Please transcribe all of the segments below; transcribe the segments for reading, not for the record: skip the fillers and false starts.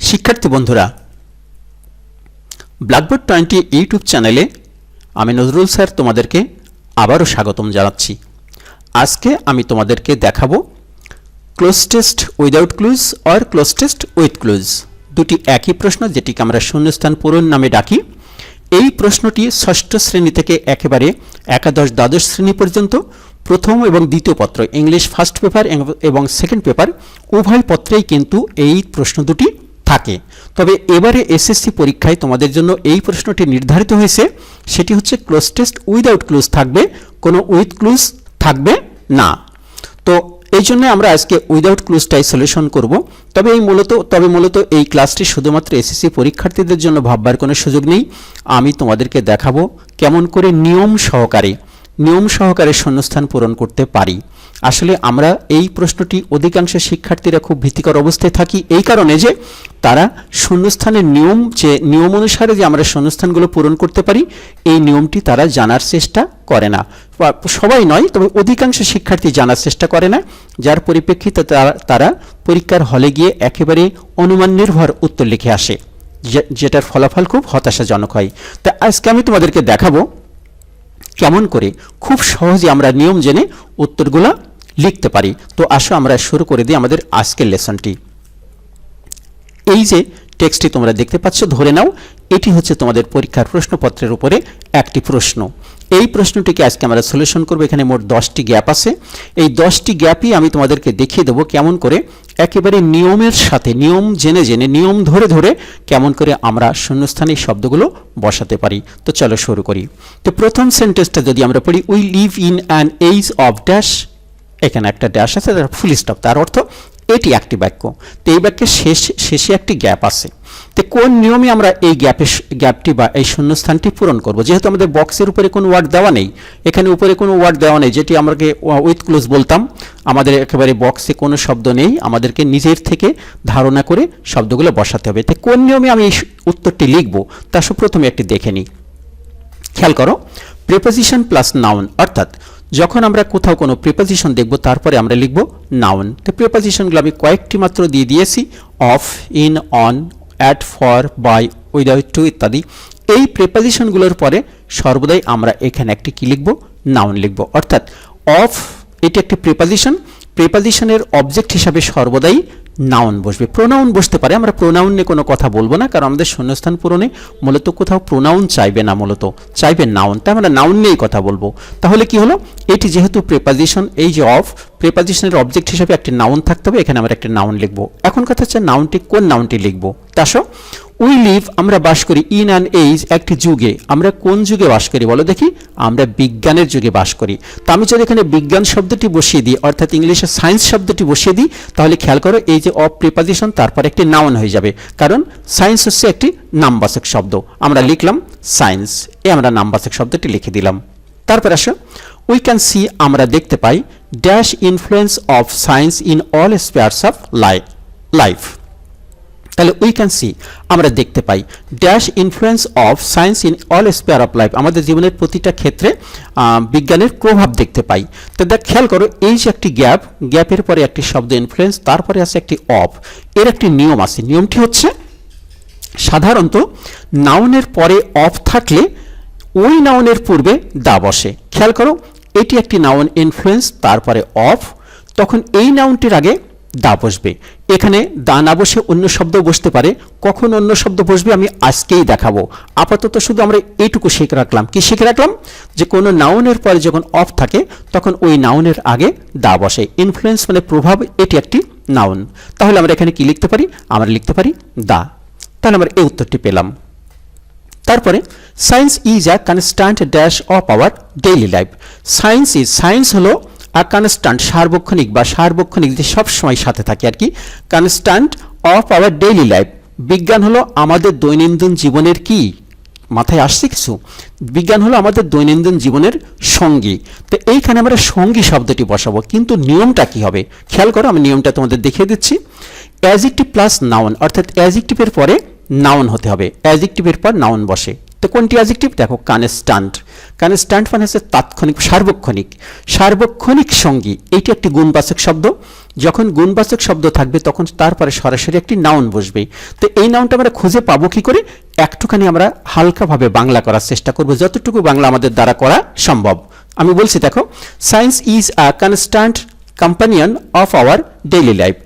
শিক্ষার্থী বন্ধুরা, blackboard 20 YouTube চ্যানেলে আমি নজরুল স্যার তোমাদেরকে আবারও স্বাগতম জানাচ্ছি। আজকে আমি তোমাদেরকে দেখাবো cloze test without clues or cloze test with clues, দুটি একই প্রশ্ন যেটিকে আমরা শূন্যস্থান পূরণ নামে ডাকি। এই প্রশ্নটি ষষ্ঠ শ্রেণী থেকে একেবারে একাদশ দ্বাদশ শ্রেণী পর্যন্ত প্রথম এবং দ্বিতীয় পত্র ইংলিশ ফার্স্ট পেপার এবং সেকেন্ড পেপার উভয় পত্রেই কিন্তু এই প্রশ্ন দুটি থাকে। তবে এবারে এসএসসি পরীক্ষায় তোমাদের জন্য এই প্রশ্নটি নির্ধারিত হয়েছে, সেটি হচ্ছে ক্লোজ টেস্ট উইদাউট ক্লুজ থাকবে, কোনো উইথ ক্লুজ থাকবে না। তো এই জন্য আমরা আজকে উইদাউট ক্লুজটাই সলিউশন করব। তবে মূলত এই ক্লাসটি শুধুমাত্র এসএসসি পরীক্ষার্থীদের জন্য ভাববার কোনো সুযোগ নেই। আমি তোমাদেরকে দেখাবো কেমন করে নিয়ম সহকারে শূন্যস্থান পূরণ করতে পারি। আসলে আমরা এই প্রশ্নটি অধিকাংশ শিক্ষার্থীরা খুব ভীতিকর অবস্থায় থাকি এই কারণে যে তারা শূন্যস্থানের নিয়ম অনুসারে যে আমরা শূন্যস্থানগুলো পূরণ করতে পারি এই নিয়মটি তারা জানার চেষ্টা করে না। সবাই নয়, তবে অধিকাংশ শিক্ষার্থী জানার চেষ্টা করে না, যার পরিপ্রেক্ষিতে তারা পরীক্ষার হলে গিয়ে একেবারে অনুমান নির্ভর উত্তর লিখে আসে, যেটার ফলাফল খুব হতাশাজনক হয়। তা আজকে আমি তোমাদেরকে দেখাবো কেমন করে খুব সহজে আমরা নিয়ম জেনে উত্তরগুলো লিখতে পারি। তো আসো আমরা শুরু করে দিই আমাদের আজকের লেসনটি। এই যে টেক্সটটি তোমরা দেখতে পাচ্ছ, ধরে নাও এটি হচ্ছে তোমাদের পরীক্ষার প্রশ্নপত্রের উপরে একটি প্রশ্ন। এই প্রশ্নটিকে আজকে আমরা সলিউশন করব। এখানে মোট 10টি গ্যাপ আছে। এই 10টি গ্যাপই আমি তোমাদেরকে দেখিয়ে দেবো কেমন করে একেবারে নিয়মের সাথে নিয়ম জেনে নিয়ম ধরে কেমন করে আমরা শূন্যস্থানে শব্দগুলো বসাতে পারি। তো চলো শুরু করি। তো প্রথম সেন্টেন্সটা যদি আমরা পড়ি, we live in an age of dash, এখানে একটা ড্যাশ আছে, তার ফুল স্টপ, তার অর্থ এটি একটি বাক্য। তো এই বাক্যের শেষে একটি গ্যাপ আছে। তো কোন নিয়মে আমরা এই গ্যাপটি বা এই শূন্যস্থানটি পূরণ করব? যেহেতু আমাদের বক্সের উপরে কোনো ওয়ার্ড দেওয়া নেই, এখানে উপরে কোনো ওয়ার্ড দেওয়া নেই, যেটি আমাকে উইথ ক্লোজ বলতাম, আমাদের একেবারে বক্সে কোনো শব্দ নেই, আমাদেরকে নিজের থেকে ধারণা করে শব্দগুলো বসাতে হবে। তো কোন নিয়মে আমি এই উত্তরটি লিখব তা প্রথমে একটি দেখে নিই। খেয়াল করো, প্রিপোজিশন প্লাস নাউন, অর্থাৎ যখন আমরা কোথাও কোনো প্রিপোজিশন দেখব তারপরে আমরা লিখব নাউন। তো প্রিপোজিশনগুলো আমি কয়েকটি মাত্র দিয়ে দিয়েছি, of, in, on, at, for, by, without, to ইত্যাদি। এই প্রিপোজিশনগুলোর পরে সর্বদাই আমরা এখানে একটি কি লিখব? নাউন লিখব। অর্থাৎ অফ এটি একটি প্রিপোজিশনের অবজেক্ট হিসাবে সর্বদাই নাউন বসবে। প্রোনাউন বসতে পারে, আমরা প্রোনাউন নিয়ে কোনো কথা বলবো না, কারণ আমাদের শূন্যস্থান পূরণে মূলত কোথাও প্রোনাউন চাইবে না, চাইবে নাউন। তাই আমরা নাউন নিয়েই কথা বলবো। তাহলে কি হলো, এটি যেহেতু প্রিপোজিশন, এই যে অফ প্রিপোজিশনের অবজেক্ট হিসাবে একটি নাউন থাকতে হবে, এখানে আমরা একটি নাউন লিখবো। এখন কথা হচ্ছে কোন নাউনটি লিখবো। তাসো উই লিভ, আমরা বাস করি, ইন অ্যান এজ, একটি যুগে। আমরা কোন যুগে বাস করি বলো দেখি? আমরা বিজ্ঞানের যুগে বাস করি। তো আমি যদি এখানে বিজ্ঞান শব্দটি বসিয়ে দিই, অর্থাৎ ইংলিশে সায়েন্স শব্দটি বসিয়ে দিই, তাহলে খেয়াল করো এই যে অফ প্রিপোজিশন তারপর একটি নাউন হয়ে যাবে, কারণ সায়েন্স হচ্ছে একটি নামবাচক শব্দ। আমরা লিখলাম সায়েন্স, আমরা নামবাচক শব্দটি লিখে দিলাম। তারপর আসো, উই ক্যান সি, আমরা দেখতে পাই, dash influence of science in all spheres of life. তাহলে উই ক্যান সি, আমরা দেখতে পাই, dash influence of science in all sphere of life, আমাদের জীবনের প্রতিটা ক্ষেত্রে বিজ্ঞানের প্রভাব দেখতে পাই। তো খেয়াল করো এই যে একটি গ্যাপের পরে একটি শব্দ ইনফ্লুয়েন্স, তারপরে আছে একটি অফ। এর একটি নিয়ম আছে। নিয়মটি হচ্ছে সাধারণত নাউনের পরে অফ থাকলে ওই নাউনের পূর্বে দা বসে। খেয়াল করো এটি একটি নাউন ইনফ্লুয়েন্স, তারপরে অফ, তখন এই নাউনটির আগে দা বসবে। এখানে দা না বসে অন্য শব্দ বসতে পারে। কখন অন্য শব্দ বসবে আমি আজকেই দেখাবো। আপাতত শুধু আমরা এইটুকু শিখে রাখলাম। কি শিখে রাখলাম? যে কোনো নাউনের পরে যখন অফ থাকে তখন ওই নাউনের আগে দা বসে। ইনফ্লুয়েন্স মানে প্রভাব, এটি একটি নাউন। তাহলে আমরা এখানে কি লিখতে পারি? আমরা লিখতে পারি দা। তাহলে আমরা এই উত্তরটি পেলাম। তারপরে science is a constant dash of our daily life. Science হলো কনস্ট্যান্ট, সার্বক্ষণিক যে সবসময় সাথে থাকে আর কি, constant of our daily life. বিজ্ঞান হলো আমাদের দৈনন্দিন জীবনের কি, মাথায় আসছে কিছু? বিজ্ঞান হলো আমাদের দৈনন্দিন জীবনের সঙ্গী। তো এইখানে আমরা সঙ্গী শব্দটি বসাবো, কিন্তু নিয়মটা কি হবে? খেয়াল করো, আমি নিয়মটা তোমাদের দেখিয়ে দিচ্ছি। অ্যাডজেক্টিভ প্লাস নাউন, অর্থাৎ অ্যাডজেক্টিভের পরে নাউন হতে হবে, অ্যাডজেক্টিভের পর নাউন বসে। তো কোনটি অ্যাডজেক্টিভ? দেখো, কনস্ট্যান্ট মানে হচ্ছে তাৎক্ষণিক, সার্বক্ষণিক, সার্বক্ষণিক সঙ্গী। এইটি একটি গুণবাচক শব্দ। যখন গুণবাচক শব্দ থাকবে তখন তারপরে সরাসরি একটি নাউন বসবে। তো এই নাউনটা আমরা খুঁজে পাবো কি করে? একটুখানি আমরা হালকাভাবে বাংলা করার চেষ্টা করব, যতটুকু বাংলা আমাদের দ্বারা করা সম্ভব। আমি বলছি, দেখো, science is a constant companion of our daily life.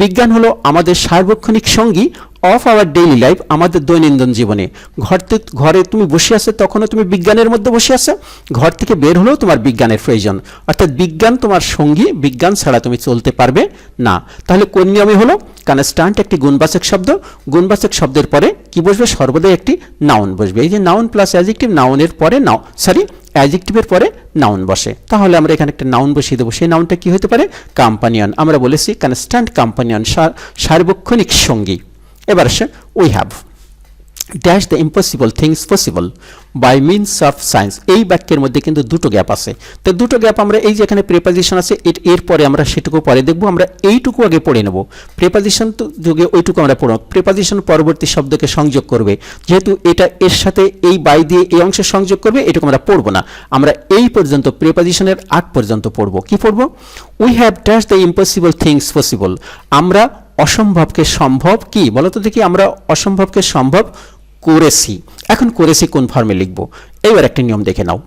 বিজ্ঞান হলো আমাদের সার্বক্ষণিক সঙ্গী অফ আওয়ার ডেইলি লাইফ, আমাদের দৈনন্দিন জীবনে। ঘরে তুমি বসে আছো, তখনও তুমি বিজ্ঞানের মধ্যে বসে আছো, ঘর থেকে বের হলেও তোমার বিজ্ঞানের প্রয়োজন। অর্থাৎ বিজ্ঞান তোমার সঙ্গী, বিজ্ঞান ছাড়া তুমি চলতে পারবে না। তাহলে কোন নিয়মে হলো? কনস্ট্যান্ট একটি গুণবাচক শব্দ, গুণবাচক শব্দের পরে কি বসবে? সর্বদাই একটি নাউন বসবে। এই যে নাউন প্লাস অ্যাডজেক্টিভ, নাউনের পরে অ্যাডজেক্টিভের পরে নাউন বসে। তাহলে আমরা এখানে একটা নাউন বসিয়ে দেবো। সেই নাউনটা কি হতে পারে? কম্পানিয়ন। আমরা বলেছি কনস্ট্যান্ট কম্পানিয়ন, সার্বক্ষণিক সঙ্গী। এবার আসে we have dash the impossible things possible by means of science. এই বাক্যের মধ্যে কিন্তু দুটো গ্যাপ আছে। তো দুটো গ্যাপ আমরা এই যে এখানে প্রেপোজিশন আছে, এরপরে আমরা সেটুকু পরে দেখব। আমরা এইটুকু আগে পড়ে নেব। প্রেপোজিশন তো যুগে ওইটুকু আমরা পড়ব। প্রেপোজিশন পরবর্তী শব্দকে সংযোগ করবে, যেহেতু এটা এর সাথে এই বাই দিয়ে এই অংশ সংযোগ করবে, এটুকু আমরা পড়ব না। আমরা এই পর্যন্ত প্রেপোজিশনের আগ পর্যন্ত পড়ব। কি পড়ব? We have dash the impossible things possible. আমরা অসম্ভবকে সম্ভব, কি বলতো দেখি, আমরা অসম্ভবকে সম্ভব করেছি। এখন করেছি কোন ফর্মে লিখব? এইবার একটা নিয়ম দেখে নাও।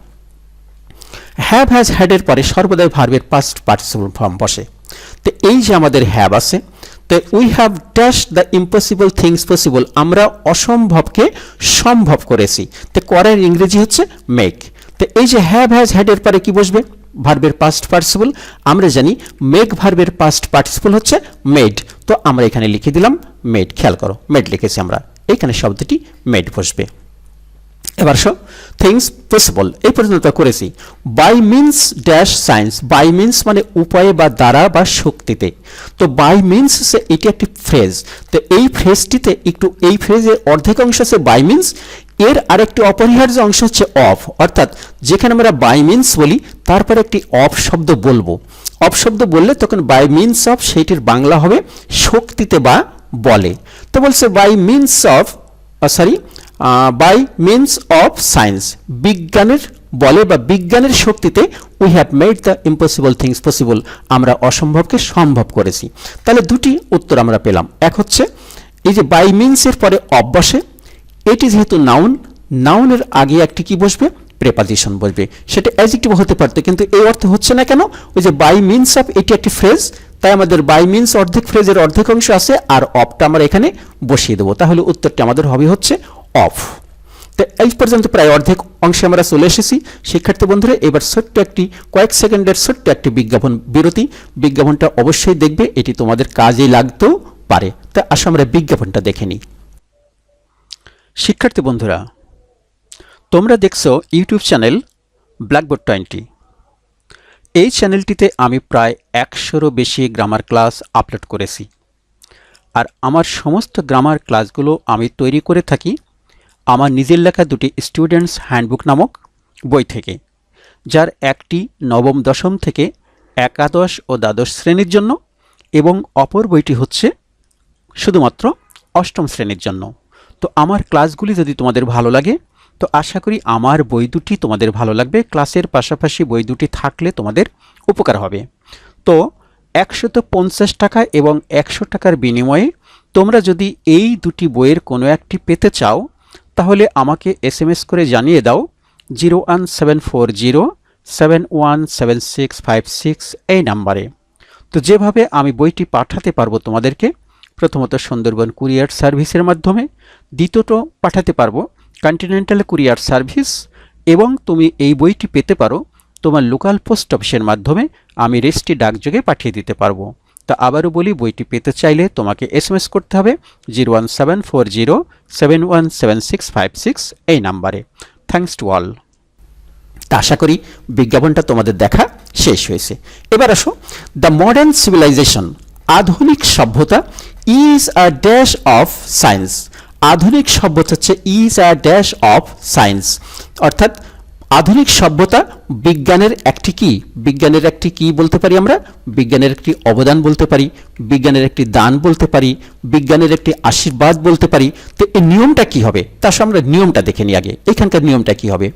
হ্যাভ হ্যাজ হ্যাড এর পরে সর্বদাই ভার্বের পাস্ট পার্টিসিপল ফর্ম বসে। তো এই যে আমাদের হ্যাভ আছে, তো we have dash the impossible things possible, আমরা অসম্ভবকে সম্ভব করেছি। তো করার ইংরেজি হচ্ছে মেক। তো এই যে হ্যাভ হ্যাজ হ্যাড এর পরে কি বসবে? ভার্বের পাস্ট পার্টিসিপল। আমরা জানি মেক ভার্বের পাস্ট পার্টিসিপল হচ্ছে মেড। তো আমরা এখানে লিখে দিলাম মেড। খেয়াল করো, মেড লিখেছি আমরা, এখানে শব্দটি মেড বসবে। এবার থিংস পসিবল এই পর্যন্ত করেছি। By means dash science, by means মানে উপায়ে বা দ্বারা বা শক্তিতে। তো বাই মিনস এটি একটি ফ্রেজ। তো এই ফ্রেজটিতে একটু, এই ফ্রেজের অর্ধেক অংশ আছে বাই মিনস, এর আরেকটি অপরিহার্য অংশ হচ্ছে অফ। অর্থাৎ যেখানে আমরা বাই মিনস বলি তারপরে একটি অফ শব্দ বলবো। অফ শব্দ বললে তখন বাই মিনস অফ সেইটির বাংলা হবে শক্তিতে বা বলে। তো বলছে by means of by means of science, বিজ্ঞানের বলে বা বিজ্ঞানের শক্তিতে we have made the impossible things possible, আমরা অসম্ভবকে সম্ভব করেছি। তাহলে দুটি উত্তর আমরা পেলাম। এক হচ্ছে এই যে বাই মিনসের পরে অফ বসে, এটি যেহেতু নাউন, নাউনের আগে একটি কি বসবে? প্রেপোজিশন বসবে। সেটা অ্যাডজেক্টিভ হতে পারতো, কিন্তু এই অর্থে হচ্ছে না কেন? ওই যে বাই মিনস অফ, এটি একটি ফ্রেজ, তাই আমাদের বাই মিনস অর্ধেক ফ্রেজের অর্ধেক অংশ আছে, আর অফটা আমরা এখানে বসিয়ে দেবো। তাহলে উত্তরটি আমাদের হবে হচ্ছে অফ। তো এই পর্যন্ত প্রায় অর্ধেক অংশে আমরা চলে এসেছি। শিক্ষার্থী বন্ধুরা, এবার ছোট্ট একটি কয়েক সেকেন্ডের ছোট্ট একটি বিজ্ঞাপন বিরতি। বিজ্ঞাপনটা অবশ্যই দেখবে, এটি তোমাদের কাজে লাগতেও পারে। তা আসলে আমরা বিজ্ঞাপনটা দেখে নিই। শিক্ষার্থী বন্ধুরা, তোমরা দেখছো ইউটিউব চ্যানেল ব্ল্যাকবোর্ড 20। এই চ্যানেলটিতে আমি প্রায় 100-এরও বেশি গ্রামার ক্লাস আপলোড করেছি। আর আমার সমস্ত গ্রামার ক্লাসগুলো আমি তৈরি করে থাকি আমার নিজের লেখা দুটি স্টুডেন্টস হ্যান্ডবুক নামক বই থেকে, যার একটি নবম দশম থেকে একাদশ ও দ্বাদশ শ্রেণীর জন্য এবং অপর বইটি হচ্ছে শুধুমাত্র অষ্টম শ্রেণীর জন্য। তো আমার ক্লাসগুলি যদি তোমাদের ভালো লাগে, তো আশা করি আমার বই দুটি তোমাদের ভালো লাগবে। ক্লাসের পাশাপাশি বই দুটি থাকলে তোমাদের উপকার হবে। তো 150 টাকা এবং 100 টাকার বিনিময়ে তোমরা যদি এই দুটি বইয়ের কোনো একটি পেতে চাও, তাহলে আমাকে SMS করে জানিয়ে দাও 01740717656 এই নাম্বারে। তো যেভাবে আমি বইটি পাঠাতে পারবো তোমাদেরকে, প্রথমত সুন্দরবন কুরিয়ার সার্ভিসের মাধ্যমে, দ্বিতীয়ত পাঠাতে পারবো কন্টিনেন্টাল কুরিয়ার সার্ভিস, এবং তুমি এই বইটি পেতে পারো তোমার লোকাল পোস্ট অফিসের মাধ্যমে, আমি রেজিস্ট্রি ডাকযোগে পাঠিয়ে দিতে পারবো। তা আবারও বলি, বইটি পেতে চাইলে তোমাকে SMS করতে হবে 01740717656 এই নাম্বারে। Thanks to all. তা আশা করি বিজ্ঞাপনটা তোমাদের দেখা শেষ হয়েছে। এবার আসো, দ্য মডার্ন সিভিলাইজেশন, আধুনিক সভ্যতা, is a dash of science. আধুনিক সভ্যতা হচ্ছে is a dash of science, অর্থাৎ আধুনিক সভ্যতা বিজ্ঞানের একটি কি, বিজ্ঞানের একটি কি বলতে পারি আমরা, বিজ্ঞানের একটি অবদান বলতে পারি, বিজ্ঞানের একটি দান বলতে পারি, বিজ্ঞানের একটি আশীর্বাদ বলতে পারি। তো এই নিয়মটা কি হবে, তার সঙ্গে আমরা নিয়মটা দেখে নিই আগে। এখানকার নিয়মটা কি হবে,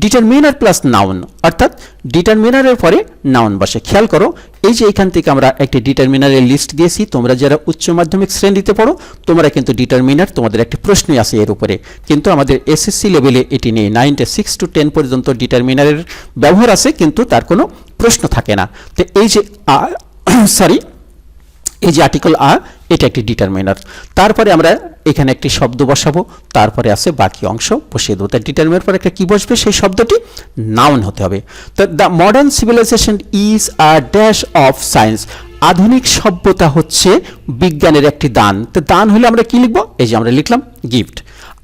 ডিটারমিনার প্লাস নাউন, অর্থাৎ ডিটারমিনারের পরে নাউন বসে। খেয়াল করো, এই যে এখান থেকে আমরা একটি ডিটারমিনারের লিস্ট দিয়েছি, তোমরা যারা উচ্চ মাধ্যমিক শ্রেণীতে পড়ো তোমরা কিন্তু ডিটারমিনার তোমাদের একটি প্রশ্নই আছে এর উপরে, কিন্তু আমাদের এসএসসি লেভেলে এটি নেই। 6 to 10 পর্যন্ত ডিটারমিনারের ব্যবহার আছে, কিন্তু তার কোনো প্রশ্ন থাকে না। তো এই যে এই যে আর্টিকেল আ, এটা একটি ডিটারমিনার। তারপরে আমরা এখানে একটি শব্দ বসাবো, তারপরে আছে বাকি অংশ বসিয়ে দেবো। তাই ডিটারমিনার পরে একটা কি বসবে, সেই শব্দটি নাউন হতে হবে। তো the modern civilization is a dash of science, আধুনিক সভ্যতা হচ্ছে বিজ্ঞানের একটি দান। তো দান হলে আমরা কি লিখবো, এই যে আমরা লিখলাম গিফট।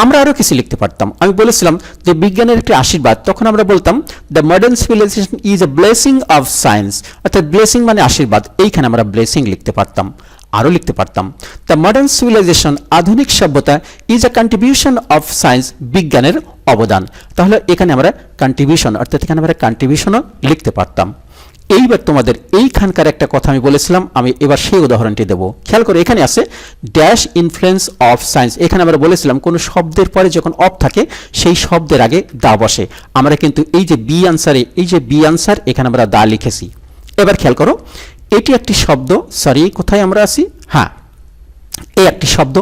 আমরা আরও কিছু লিখতে পারতাম, আমি বলেছিলাম যে বিজ্ঞানের একটি আশীর্বাদ, তখন আমরা বলতাম the modern civilization is a blessing of science, অর্থাৎ ব্লেসিং মানে আশীর্বাদ, এইখানে আমরা ব্লেসিং লিখতে পারতাম, আরও লিখতে পারতাম দ্য মডার্ন সিভিলাইজেশন, আধুনিক সভ্যতা is a contribution of science, বিজ্ঞানের অবদান। তাহলে এখানে আমরা কন্ট্রিবিউশন, অর্থাৎ এখানে আমরা কন্ট্রিবিউশনও লিখতে পারতাম। এইবার তোমাদের এইখানকার একটা কথা আমি বলেছিলাম, আমি এবার সেই উদাহরণটি দেব। খেয়াল করে এখানে আছে ড্যাশ ইনফ্লুয়েন্স অফ সায়েন্স। এখানে আমরা বলেছিলাম কোনো শব্দের পরে যখন অফ থাকে সেই শব্দের আগে দা বসে। আমরা কিন্তু এই যে বি আনসারে, এই যে বি আনসার, এখানে আমরা দা লিখেছি। এবার খেয়াল করো, এটি একটি শব্দ, কোথায় আমরা আছি, হ্যাঁ এই একটি শব্দ,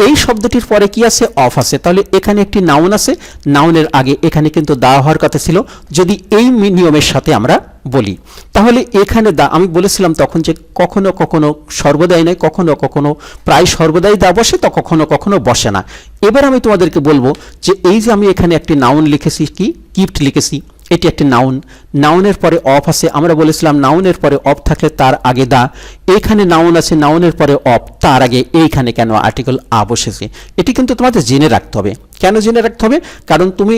এই শব্দটির পরে কি আছে, অফ আছে। তাহলে এখানে একটি নাউন আছে, নাউনের আগে এখানে কিন্তু দা হওয়ার কথা ছিল যদি এই নিয়মের সাথে আমরা বলি। তাহলে এখানে দা, আমি বলেছিলাম তখন যে কখনো কখনো সর্বদাই নয়, কখনো কখনো প্রায় সর্বদাই দা বসে, তো কখনো কখনো বসে না। এবার আমি তোমাদেরকে বলবো যে এই যে আমি এখানে একটি নাউন লিখেছি, কি গিফট লিখেছি, এটি একটি নাউন, নাউনের পরে অফ আছে। আমরা বলেছিলাম নাউনের পরে অফ থাকলে তার আগে দা, এখানে নাউন আছে, নাউনের পরে অফ, তার আগে এইখানে কেন আর্টিকেল আ বসেছে। এটি কিন্তু তোমাদের জেনে রাখতে হবে। কেন জেনে রাখতে হবে, কারণ তুমি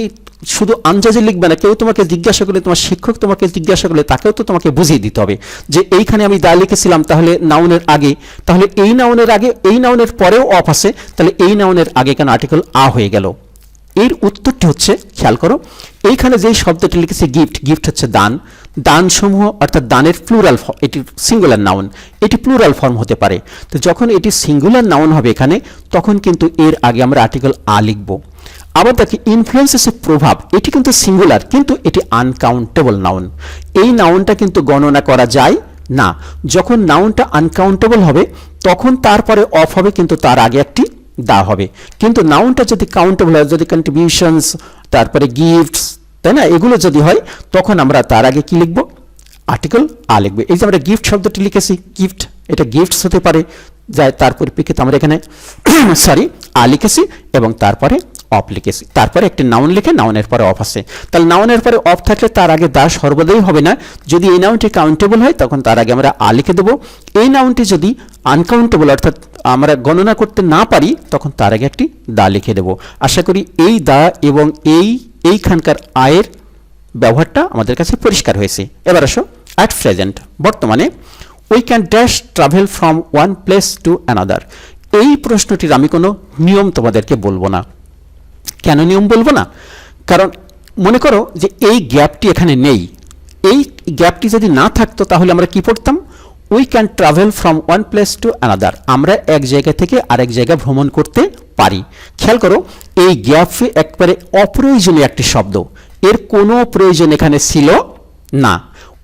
শুধু আন্দাজে লিখবে না, কেউ তোমাকে জিজ্ঞাসা করলে, তোমার শিক্ষক তোমাকে জিজ্ঞাসা করলে তাকেও তো তোমাকে বুঝিয়ে দিতে হবে যে এইখানে আমি দা লিখেছিলাম, তাহলে নাউনের আগে, তাহলে এই নাউনের আগে, এই নাউনের পরেও অফ আছে, তাহলে এই নাউনের আগে কেন আর্টিকেল আ হয়ে গেল। এর উত্তরটি হচ্ছে, খেয়াল করো, এইখানে যেই শব্দটি লিখেছে গিফট, গিফট হচ্ছে দান, দানসমূহ অর্থাৎ দানের প্লুরাল, এটি সিঙ্গুলার নাউন, এটি প্লুরাল ফর্ম হতে পারে। তো যখন এটি সিঙ্গুলার নাউন হবে এখানে, তখন কিন্তু এর আগে আমরা আর্টিকেল আ লিখব। আবার দেখি ইনফ্লুয়েন্স এসে প্রভাব, এটি কিন্তু সিঙ্গুলার, কিন্তু এটি আনকাউন্টেবল নাউন। এই নাউনটা কিন্তু গণনা করা যায় না। যখন নাউনটা আনকাউন্টেবল হবে তখন তারপরে অফ হবে, কিন্তু তার আগে একটি দা হবে। কিন্তু নাউনটা যদি কাউন্টেবল হয়, যদি কন্ট্রিবিউশনস, তারপরে গিফটস, তাই না, এগুলো যদি হয়, তখন আমরা তার আগে কি লিখব, আর্টিকেল আ লিখবে। এই যে আমরা গিফট শব্দটি লিখেছি, গিফট, এটা গিফটস হতে পারে, যাই তার পরিপ্রেক্ষিতে আমরা এখানে আ লিখেছি এবং তারপরে অফ লিখেছি, তারপরে একটি নাউন লিখে নাউনের পরে অফ আছে। তাহলে নাউনের পরে অফ থাকলে তার আগে দা সর্বদাই হবে না। যদি এই নাউনটি কাউন্টেবল হয় তখন তার আগে আমরা আ লিখে দেবো। এই নাউনটি যদি আনকাউন্টেবল অর্থাৎ আমরা গণনা করতে না পারি তখন তার আগে একটি দা লিখে দেবো। আশা করি এই দা এবং এইখানকার আয়ের ব্যবহারটা আমাদের কাছে পরিষ্কার হয়েছে। এবার আসো, অ্যাট প্রেজেন্ট, বর্তমানে we can dash travel from one place to another. এই প্রশ্নটির আমি কোনো নিয়ম তোমাদেরকে বলবো না। কেন নিয়ম বলবো না, কারণ মনে করো যে এই গ্যাপটি এখানে নেই, এই গ্যাপটি যদি না থাকতো তাহলে আমরা কি পড়তাম, we can travel from one place to another, আমরা এক জায়গা থেকে আরেক জায়গা ভ্রমণ করতে পারি। খেয়াল করো, এই গ্যাপে একবারে অপ্রয়োজনীয় একটি শব্দ, এর কোনো প্রয়োজন এখানে ছিল না।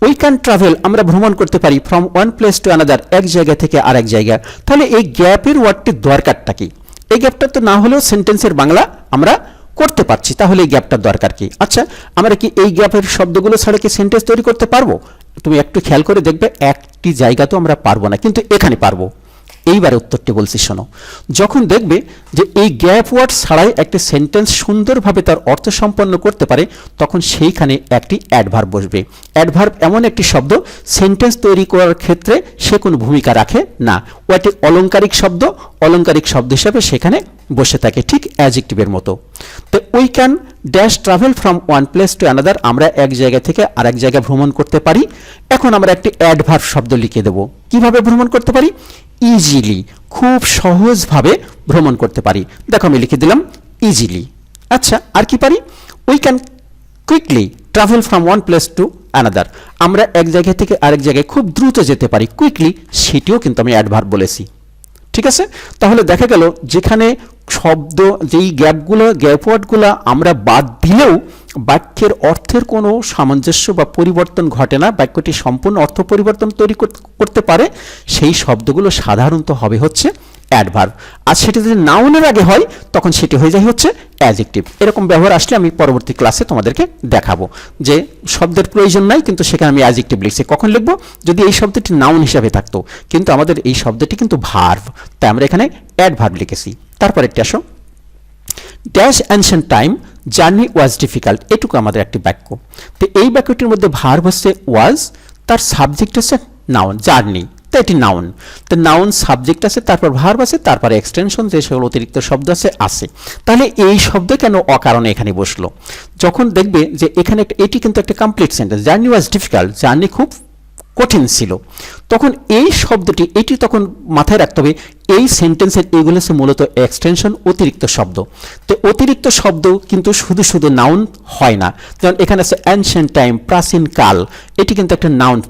উই ক্যান ট্রাভেল, আমরা ভ্রমণ করতে পারি, from one place to another, এক জায়গা থেকে আরেক জায়গা। তাহলে এই গ্যাপের ওয়ার্ডটির দরকারটা কি, এই গ্যাপটা তো না হলেও সেন্টেন্সের বাংলা আমরা করতে পারছি, তাহলে এই গ্যাপটার দরকার কি। আচ্ছা, আমরা কি এই গ্যাপের শব্দগুলো ছাড়া কি সেন্টেন্স তৈরি করতে পারবো? তুমি একটু খেয়াল করে দেখবে, একটি জায়গা তো আমরা পারবো না, কিন্তু এখানে পারবো। এইবার উত্তরটি বলছি শোনো, যখন দেখবে যে এই গ্যাপ ওয়ার্ড ছাড়াই একটি সেন্টেন্স সুন্দরভাবে তার অর্থ সম্পন্ন করতে পারে, তখন সেইখানে একটি অ্যাডভার্ব বসবে। অ্যাডভার্ব এমন একটি শব্দ, সেন্টেন্স তৈরি করার ক্ষেত্রে সে কোনো ভূমিকা রাখে না, ও একটি অলংকারিক শব্দ, অলংকারিক শব্দ হিসাবে সেখানে বসে থাকে, ঠিক অ্যাডজেক্টিভের মতো। তো we can dash travel from one place to another, আমরা এক জায়গা থেকে আরেক জায়গায় ভ্রমণ করতে পারি। এখন আমরা একটি অ্যাডভার্ব শব্দ লিখে দেব। কিভাবে ভ্রমণ করতে পারি, ইজিলি, খুব সহজভাবে ভ্রমণ করতে পারি। দেখো আমি লিখে দিলাম ইজিলি। আচ্ছা, আর কি পারি, we can quickly travel from one place to another, আমরা এক জায়গা থেকে আরেক জায়গায় খুব দ্রুত যেতে পারি, কুইকলি, সেটিও কিন্তু আমি অ্যাডভার্ব বলেছি। ঠিক আছে, তাহলে দেখা গেল যেখানে শব্দ যেই গ্যাপ ওয়ার্ডগুলো আমরা বাদ দিলেও বাক্যের অর্থের কোনো সামঞ্জস্য বা পরিবর্তন ঘটে না, বাক্যটি সম্পূর্ণ অর্থ পরিবর্তন তৈরি করতে পারে, সেই শব্দগুলো সাধারণত হবে হচ্ছে অ্যাডভার্ব। আর সেটি যদি নাউনের আগে হয় তখন সেটি হয়ে যায় হচ্ছে অ্যাডজেক্টিভ। এরকম ব্যবহার আসলে আমি পরবর্তী ক্লাসে তোমাদেরকে দেখাবো যে শব্দের প্রয়োজন নাই কিন্তু সেখানে আমি অ্যাডজেক্টিভ লিখছি। কখন লিখবো? যদি এই শব্দটি নাউন হিসাবে থাকতো, কিন্তু আমাদের এই শব্দটি কিন্তু ভার্ব, তাই আমরা এখানে অ্যাডভার্ব লিখেছি। তারপর একটি আসো, dash ancient time journey was difficult, এটুকু আমাদের একটি বাক্য। তো এই বাক্যটির মধ্যে ভার্ব হচ্ছে ওয়াজ, তার সাবজেক্ট হচ্ছে নাউন, জার্নি, তো এটি নাউন। তো নাউন সাবজেক্ট আছে, তারপর ভার্ব আছে, তারপরে এক্সটেনশন যে সকল অতিরিক্ত শব্দ আছে। তাহলে এই শব্দ কেন অকারণে এখানে বসলো? যখন দেখবে যে এখানে এটি কিন্তু একটা complete sentence, journey was difficult, journey খুব কঠিন ছিল, তখন এই শব্দটি এটি তখন মাথায় রাখতে হবে এই সেন্টেন্সের এগুলো হচ্ছে মূলত এক্সটেনশন, অতিরিক্ত শব্দ। তো অতিরিক্ত শব্দ কিন্তু শুধু শুধু নাউন হয় না, যেমন এখানে আছে অ্যানশিয়েন্ট টাইম, প্রাচীন কাল, এটি কিন্তু একটা নাউন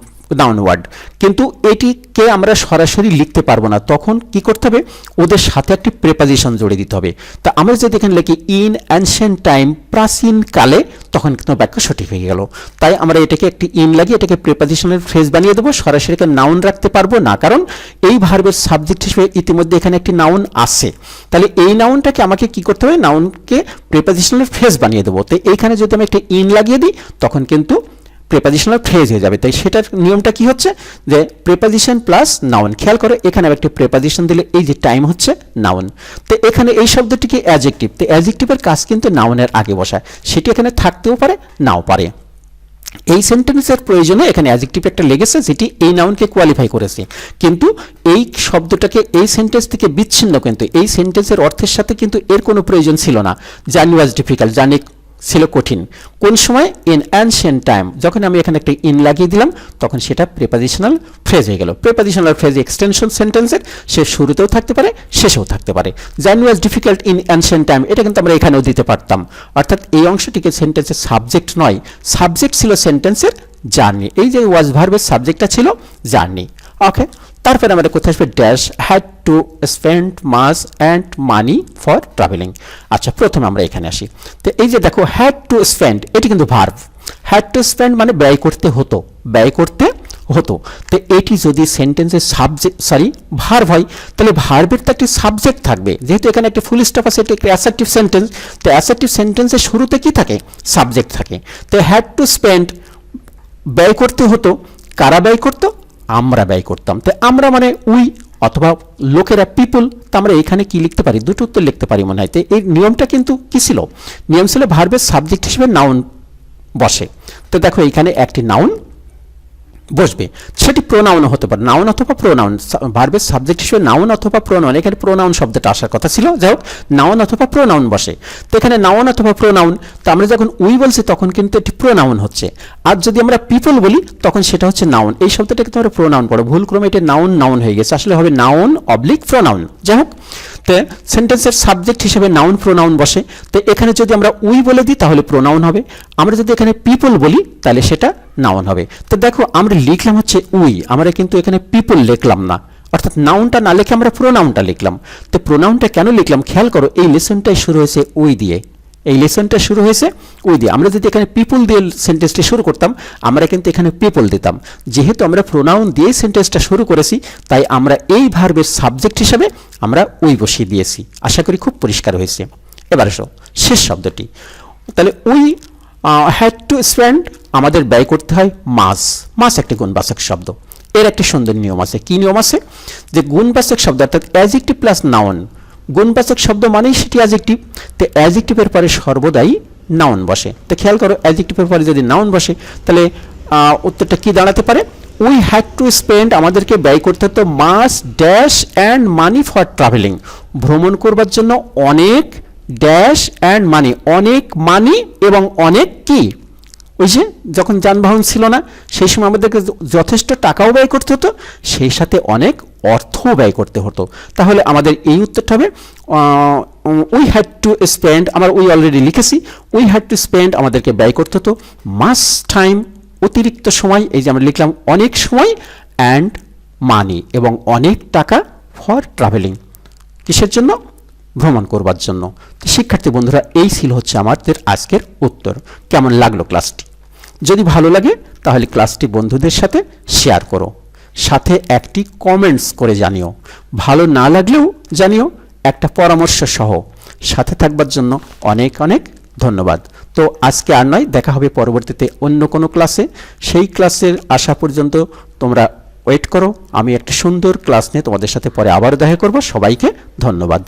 ওয়ার্ড, কিন্তু এটিকে আমরা সরাসরি লিখতে পারবো না, তখন কি করতে হবে? ওদের সাথে একটি প্রেপোজিশন জুড়ে দিতে হবে। তা আমরা যদি এখানে লিখি ইন অ্যানশিয়েন্ট টাইম, প্রাচীন কালে, তখন কিন্তু বাক্য সঠিক হয়ে গেল। তাই আমরা এটাকে একটি ইন লাগিয়ে এটাকে প্রেপোজিশনের ফ্রেজ বানিয়ে দেবো, সরাসরি নাউন রাখতে পারবো না, কারণ এই ভার্বের সাবজেক্ট হিসেবে ইতিমধ্যে এখানে একটি নাউন আছে। তাহলে এই নাউনটাকে আমাকে কি করতে হবে? নাউনকে প্রেপোজিশনের ফ্রেজ বানিয়ে দেবো। তো এইখানে যদি আমি একটা ইন লাগিয়ে দিই তখন কিন্তু প্রেপোজিশনাল ফ্রেজ হয়ে যাবে। তাই সেটার নিয়মটা কি হচ্ছে যে প্রেপোজিশন প্লাস নাউন। খেয়াল করে এখানে একটি প্রেপোজিশন দিলে এই যে টাইম হচ্ছে নাউন। তো এখানে এই শব্দটিকে অ্যাডজেক্টিভ, তো অ্যাডজেক্টিভের কাজ কিন্তু নাউনের আগে বসায়, সেটি এখানে থাকতেও পারে নাও পারে। এই সেন্টেন্সের প্রয়োজনে এখানে অ্যাডজেক্টিভ একটা লেগেছে যেটি এই নাউনকে কোয়ালিফাই করেছে, কিন্তু এই শব্দটাকে এই সেন্টেন্স থেকে বিচ্ছিন্ন, কিন্তু এই সেন্টেন্সের অর্থের সাথে কিন্তু এর কোনো প্রয়োজন ছিল না। জার্নি ওয়াজ ডিফিকাল্ট, জার্নি ছিল কঠিন, কোন সময়? In ancient time. যখন আমি এখানে একটা ইন লাগিয়ে দিলাম তখন সেটা প্রেপোজিশনাল ফ্রেজ হয়ে গেল। প্রেপোজিশনাল ফ্রেজ এক্সটেনশন সেন্টেন্সের, সে শুরুতেও থাকতে পারে শেষেও থাকতে পারে। Journey was difficult in ancient time, এটা কিন্তু আমরা এখানেও দিতে পারতাম, অর্থাৎ এই অংশটিকে সেন্টেন্সের সাবজেক্ট নয়, সাবজেক্ট ছিল সেন্টেন্সের জার্নি। এই যে ওয়াজ ভার্বের সাবজেক্টটা ছিল জার্নি। ওকে, তারপরে আমাদের কোথায় আসবে? Dash had to spend mass and money for travelling. আচ্ছা, প্রথমে আমরা এখানে আসি। তো এই যে দেখো হ্যাড টু স্পেন্ড, এটি কিন্তু ভার্ব। হ্যাড টু স্পেন্ড মানে ব্যয় করতে হতো, ব্যয় করতে হতো। তো এটি যদি সেন্টেন্সের সাবজেক্ট ভার্ব হয়, তাহলে ভার্বের তো একটি সাবজেক্ট থাকবে, যেহেতু এখানে একটা ফুল স্টপ আছে, এটি একটি অ্যাসার্টিভ সেন্টেন্স। তো অ্যাসার্টিভ সেন্টেন্সের শুরুতে কি থাকে? সাবজেক্ট থাকে। তো হ্যাড টু স্পেন্ড, ব্যয় করতে হতো, কারা ব্যয় করতো? আমরা ব্যয় করতাম। তো আমরা মানে উই, অথবা লোকেরা, পিপল। তো আমরা এখানে কি লিখতে পারি? দুটো উত্তর লিখতে পারি মনে হয়। তো এই নিয়মটা কিন্তু কি ছিল? নিয়ম ছিল ভার্বের সাবজেক্ট হিসেবে নাউন বসে। তো দেখো এখানে একটি নাউন বসবে, সেটি প্রোনাউন হতে পারে, নাউন অথবা প্রোনাউন। ভার্বের সাবজেক্ট হিসেবে নাউন অথবা প্রোনাউন, এখানে প্রোনাউন শব্দটা আসার কথা ছিল, যাই হোক নাউন অথবা প্রোনাউন বসে। তো এখানে নাউন অথবা প্রোনাউন, তো আমরা যখন উই বলছি তখন কিন্তু এটি প্রোনাউন হচ্ছে, আর যদি আমরা পিপল বলি তখন সেটা হচ্ছে নাউন। এই শব্দটাকে তোমরা প্রোনাউন পড়ো, ভুল ক্রমে এটা নাউন হয়ে গেছে, আসলে হবে নাউন অবলিক প্রোনাউন। যাই হোক, তো সেন্টেন্সের সাবজেক্ট হিসেবে নাউন প্রোনাউন বসে। তো এখানে যদি আমরা উই বলে দিই তাহলে প্রোনাউন হবে, আমরা যদি এখানে পিপল বলি তাহলে সেটা নাউন হবে। তো দেখো আমরা লিখলাম হচ্ছে উই, আমরা কিন্তু এখানে পিপল লিখলাম না, অর্থাৎ নাউনটা না লিখে আমরা প্রোনাউনটা লিখলাম। তো প্রোনাউনটা কেন লিখলাম? খেয়াল করো এই লেসনটাই শুরু হয়েছে উই দিয়ে, এই লেসনটা শুরু হয়েছে উই দিয়ে। আমরা যদি এখানে পিপল দিয়ে সেন্টেন্সটি শুরু করতাম, আমরা কিন্তু এখানে পিপল দিতাম। যেহেতু আমরা প্রোনাউন দিয়ে সেন্টেন্সটা শুরু করেছি, তাই আমরা এই ভার্বের সাবজেক্ট হিসাবে আমরা উই বসিয়ে দিয়েছি। আশা করি খুব পরিষ্কার হয়েছে। এবার এসো শেষ শব্দটি। তাহলে উই হ্যাড টু স্পেন্ড, আমাদের ব্যয় করতে হয় মাস। মাস একটি গুণবাচক শব্দ, এর একটি সুন্দর নিয়ম আছে। কি নিয়ম আছে? যে গুণবাচক শব্দ অর্থাৎ অ্যাডজেক্টিভ প্লাস নাউন, গুণবাচক শব্দ মানেই সেটি অ্যাডজেক্টিভ। তো অ্যাডজেক্টিভের পরে সর্বদাই নাউন বসে। তো খেয়াল করো অ্যাডজেক্টিভের পরে যদি নাউন বসে তাহলে উত্তরটা কি দাঁড়াতে পারে? উই হ্যাড টু স্পেন্ড, আমাদেরকে ব্যয় করতে হতো মাস dash and money for travelling, ভ্রমণ করবার জন্য অনেক ড্যাশ অ্যান্ড মানি, অনেক মানি এবং অনেক কি, ওই যে যখন যানবাহন ছিল না সেই সময় আমাদেরকে যথেষ্ট টাকাও ব্যয় করতে হতো, সেই সাথে অনেক অর্থও ব্যয় করতে হতো। তাহলে আমাদের এই উত্তরটা হবে উই হ্যাড টু স্পেন্ড, আমার উই অলরেডি লিখেছি, উই হ্যাড টু স্পেন্ড আমাদেরকে ব্যয় করতে হতো, মাস টাইম অতিরিক্ত সময়, এই যে আমরা লিখলাম অনেক সময়, অ্যান্ড মানি এবং অনেক টাকা, ফর ট্রাভেলিং কিসের জন্য, ভ্রমণ করবার জন্য। তো শিক্ষার্থী বন্ধুরা এই ছিল হচ্ছে আমাদের আজকের উত্তর। কেমন লাগলো ক্লাসটি? যদি ভালো লাগে তাহলে ক্লাসটি বন্ধুদের সাথে শেয়ার করো, সাথে একটি কমেন্টস করে জানিও, ভালো না লাগলেও জানিও একটা পরামর্শ সহ। সাথে থাকবার জন্য অনেক অনেক ধন্যবাদ। তো আজকে আর নয়, দেখা হবে পরবর্তীতে অন্য কোনো ক্লাসে। সেই ক্লাসের আসা পর্যন্ত তোমরা ওয়েট করো, আমি একটা সুন্দর ক্লাস নিয়ে তোমাদের সাথে পরে আবার দেখা করব। সবাইকে ধন্যবাদ।